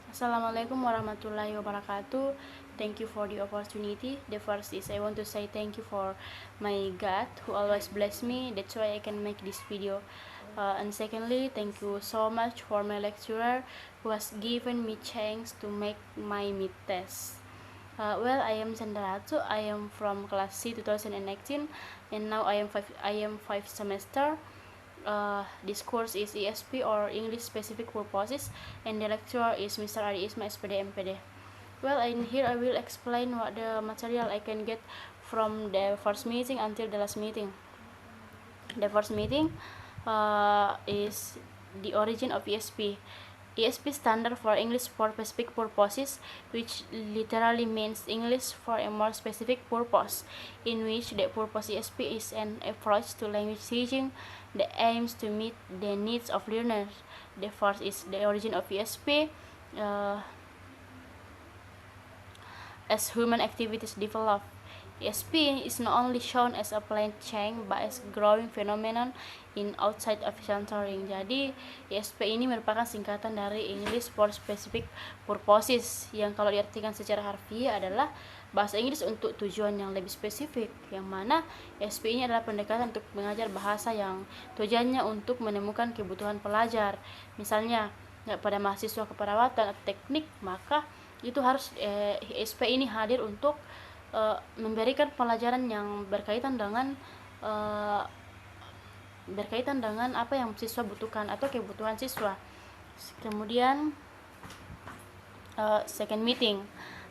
Assalamualaikum warahmatullahi wabarakatuh. Thank you for the opportunity. The first is I want to say thank you for my God who always bless me. That's why I can make this video. And secondly, thank you so much for my lecturer who has given me chance to make my mid test. Well, I am Sandaratu. I am from class C 2019, and now I am 5 semester. This course is ESP or English Specific Purposes, and the lecturer is Mr. Ari Isma SPD MPD. Well, in here I will explain what the material I can get from the first meeting until the last meeting. The first meeting is the origin of ESP. ESP standard for English for specific purposes, which literally means English for a more specific purpose, in which the purpose ESP is an approach to language teaching that aims to meet the needs of learners. The first is the origin of ESP. As human activities develop, ESP is not only shown as a plain change but as growing phenomenon in outside of centering. Jadi ESP ini merupakan singkatan dari English for Specific Purposes, yang kalau diartikan secara harfiah adalah bahasa Inggris untuk tujuan yang lebih spesifik, yang mana ESP ini adalah pendekatan untuk mengajar bahasa yang tujuannya untuk menemukan kebutuhan pelajar. Misalnya pada mahasiswa keperawatan atau teknik, maka itu harus ESP ini hadir untuk memberikan pelajaran yang berkaitan dengan apa yang siswa butuhkan atau kebutuhan siswa. Kemudian second meeting,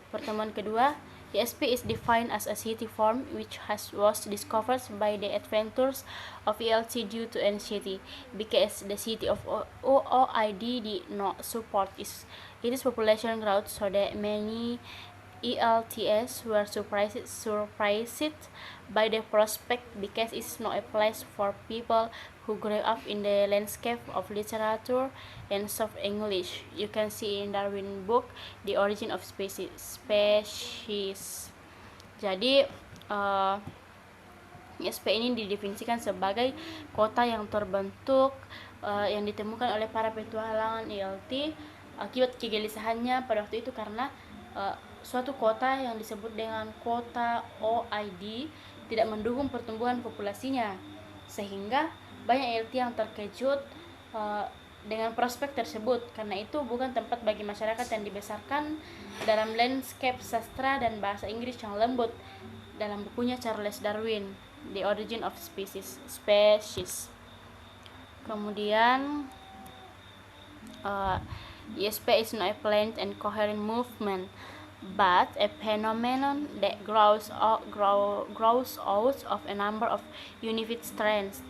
pertemuan kedua, ESP is defined as a city form which was discovered by the adventures of ELT due to anxiety, because the city of OID did not support its population growth, so that many ELTS were surprised by the prospect, because it's not a place for people who grew up in the landscape of literature and soft English. You can see in Darwin book The Origin of Species. Jadi ESP ini didefinisikan sebagai kota yang terbentuk yang ditemukan oleh para petualangan ELT akibat kegelisahannya pada waktu itu karena suatu kota yang disebut dengan kota OID tidak mendukung pertumbuhan populasinya, sehingga banyak ELT yang terkejut dengan prospek tersebut. Karena itu bukan tempat bagi masyarakat yang dibesarkan dalam landscape sastra dan bahasa Inggris yang lembut, dalam bukunya Charles Darwin The Origin of Species. Kemudian ESP is not a planned and coherent movement, but a phenomenon that grows out of a number of unified strands.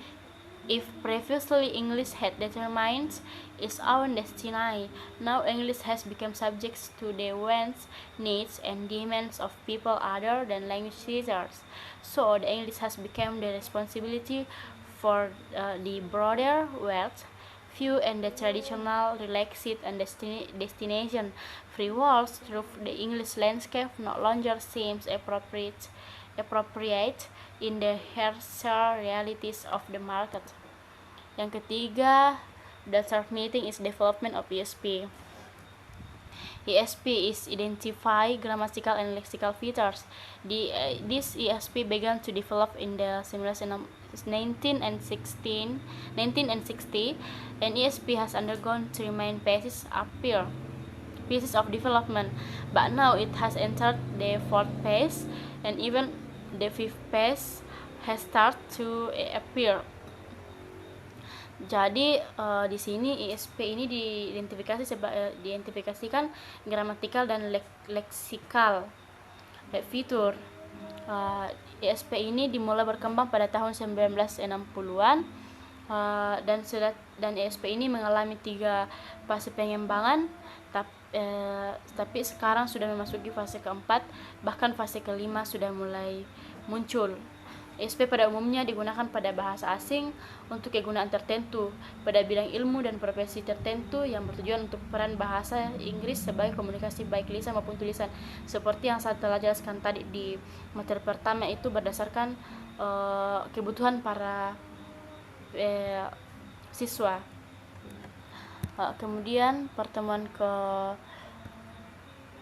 If previously English had determined its own destiny, now English has become subject to the wants, needs, and demands of people other than language teachers. So the English has become the responsibility for the broader world view and the traditional relaxed and destination free worlds through the English landscape no longer seems appropriate in the harsher realities of the market. Yang ketiga, the third meeting is development of ESP. ESP is identify grammatical and lexical features. This ESP began to develop in the 1960, and ESP has undergone 3 main pieces of development, but now it has entered the 4th phase, and even the 5th phase has started to appear. Jadi di sini ESP ini diidentifikasikan gramatikal dan leksikal fitur. ESP ini dimulai berkembang pada tahun 1960-an dan ESP ini mengalami 3 fase pengembangan, tapi sekarang sudah memasuki fase keempat, bahkan fase kelima sudah mulai muncul. ESP pada umumnya digunakan pada bahasa asing untuk kegunaan tertentu, pada bidang ilmu dan profesi tertentu yang bertujuan untuk peran bahasa Inggris sebagai komunikasi baik lisan maupun tulisan. Seperti yang saya telah jelaskan tadi di materi pertama, itu berdasarkan kebutuhan para siswa. Kemudian pertemuan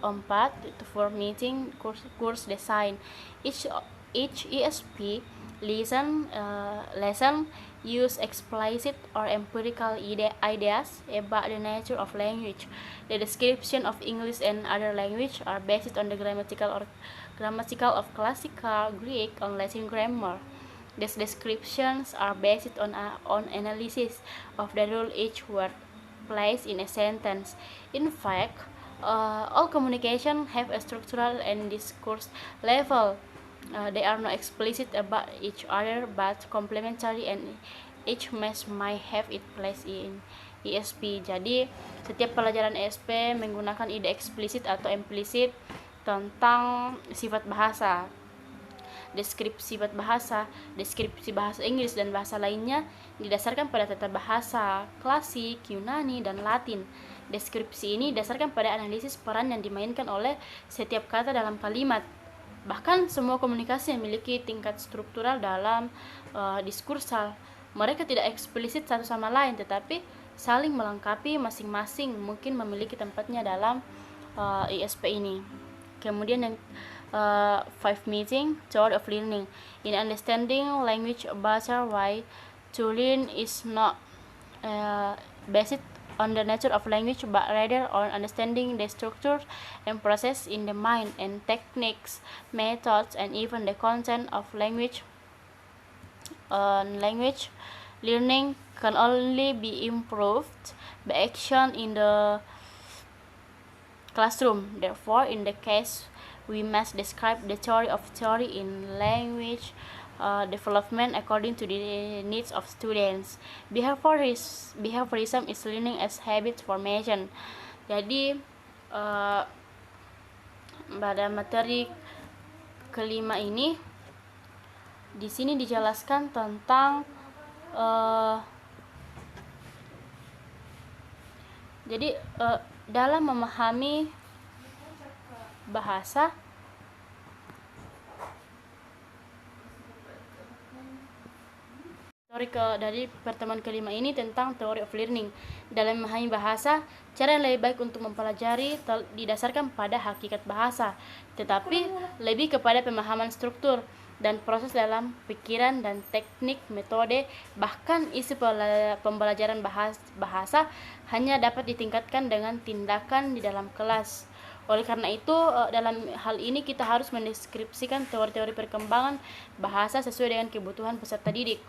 4 itu for meeting course design. Each ESP lesson use explicit or empirical ideas about the nature of language. The description of English and other language are based on the grammatical of classical Greek and Latin grammar. These descriptions are based on analysis of the role each word plays in a sentence. In fact, all communication have a structural and discourse level. They are not explicit about each other but complementary, and each match might have its place in ESP. Jadi setiap pelajaran ESP menggunakan ide eksplisit atau implisit tentang sifat bahasa, deskripsi bahasa Inggris dan bahasa lainnya didasarkan pada tata bahasa klasik, Yunani, dan Latin. Deskripsi ini didasarkan pada analisis peran yang dimainkan oleh setiap kata dalam kalimat. Bahkan semua komunikasi memiliki tingkat struktural dalam diskursal. Mereka tidak eksplisit satu sama lain, tetapi saling melengkapi, masing-masing mungkin memiliki tempatnya dalam ISP ini. Kemudian yang 5 meeting, theory of learning. In understanding language better way, to learn is not based on the nature of language but rather on understanding the structure and process in the mind, and techniques, methods, and even the content of language. Language learning can only be improved by action in the classroom. Therefore, in the case, we must describe the theory in language development according to the needs of students. Behaviorism is learning as habit formation. Jadi pada materi kelima ini di sini dijelaskan tentang dalam memahami bahasa, dari pertemuan kelima ini tentang theory of learning. Dalam memahami bahasa, cara yang lebih baik untuk mempelajari didasarkan pada hakikat bahasa, tetapi lebih kepada pemahaman struktur dan proses dalam pikiran dan teknik, metode. Bahkan isi pembelajaran bahasa hanya dapat ditingkatkan dengan tindakan di dalam kelas. Oleh karena itu, dalam hal ini kita harus mendeskripsikan teori-teori perkembangan bahasa sesuai dengan kebutuhan peserta didik.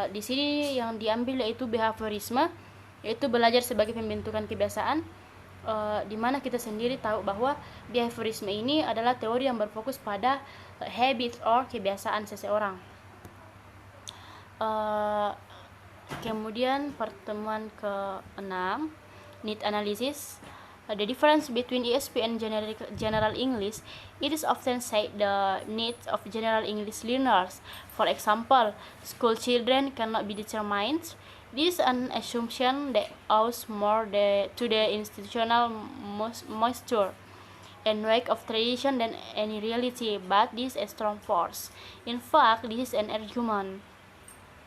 Di sini yang diambil yaitu behaviorisme, yaitu belajar sebagai pembentukan kebiasaan, di mana kita sendiri tahu bahwa behaviorisme ini adalah teori yang berfokus pada habit or kebiasaan seseorang. Kemudian pertemuan ke-6, need analysis. The difference between ESP and general English, it is often said the needs of general English learners. For example, school children cannot be determined. This is an assumption that owes more to the institutional moisture and weight of tradition than any reality, but this is a strong force. In fact, this is an argument.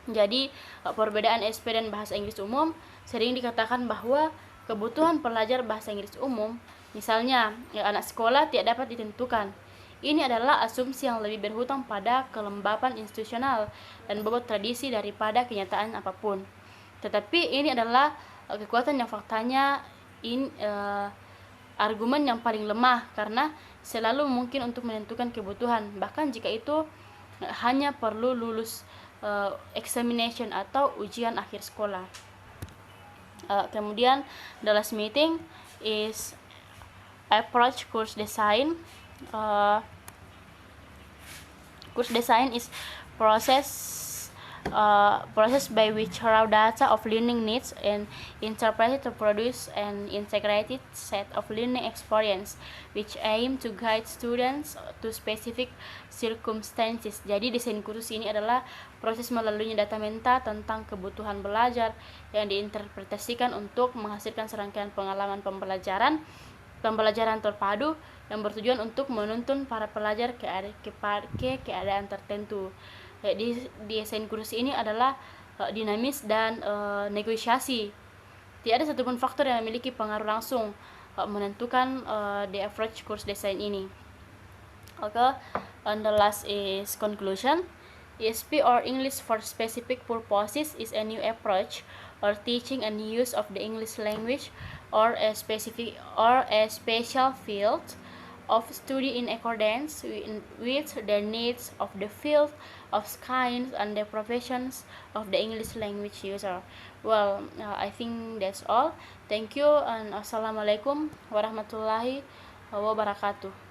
Jadi, perbedaan ESP dan bahasa Inggris umum sering dikatakan bahwa kebutuhan pelajar bahasa Inggris umum, misalnya anak sekolah, tidak dapat ditentukan. Ini adalah asumsi yang lebih berhutang pada kelembapan institusional dan bobot tradisi daripada kenyataan apapun. Tetapi ini adalah kekuatan yang faktanya argumen yang paling lemah, karena selalu mungkin untuk menentukan kebutuhan, bahkan jika itu hanya perlu lulus examination atau ujian akhir sekolah. Kemudian the last meeting is approach course design. Course design is process by which raw data of learning needs and interpreted to produce an integrated set of learning experience which aim to guide students to specific circumstances. Jadi desain kursus ini adalah proses melaluinya data menta tentang kebutuhan belajar yang diinterpretasikan untuk menghasilkan serangkaian pengalaman pembelajaran terpadu yang bertujuan untuk menuntun para pelajar ke keadaan tertentu. Desain kursus ini adalah dinamis dan negosiasi. Tidak ada satupun faktor yang memiliki pengaruh langsung menentukan the average course design ini. Okay, and the last is conclusion. ESP or English for specific purposes is a new approach or teaching and use of the English language or a special field of study in accordance with the needs of the field of skills and the professions of the English language user. Well, I think that's all. Thank you and assalamualaikum warahmatullahi wabarakatuh.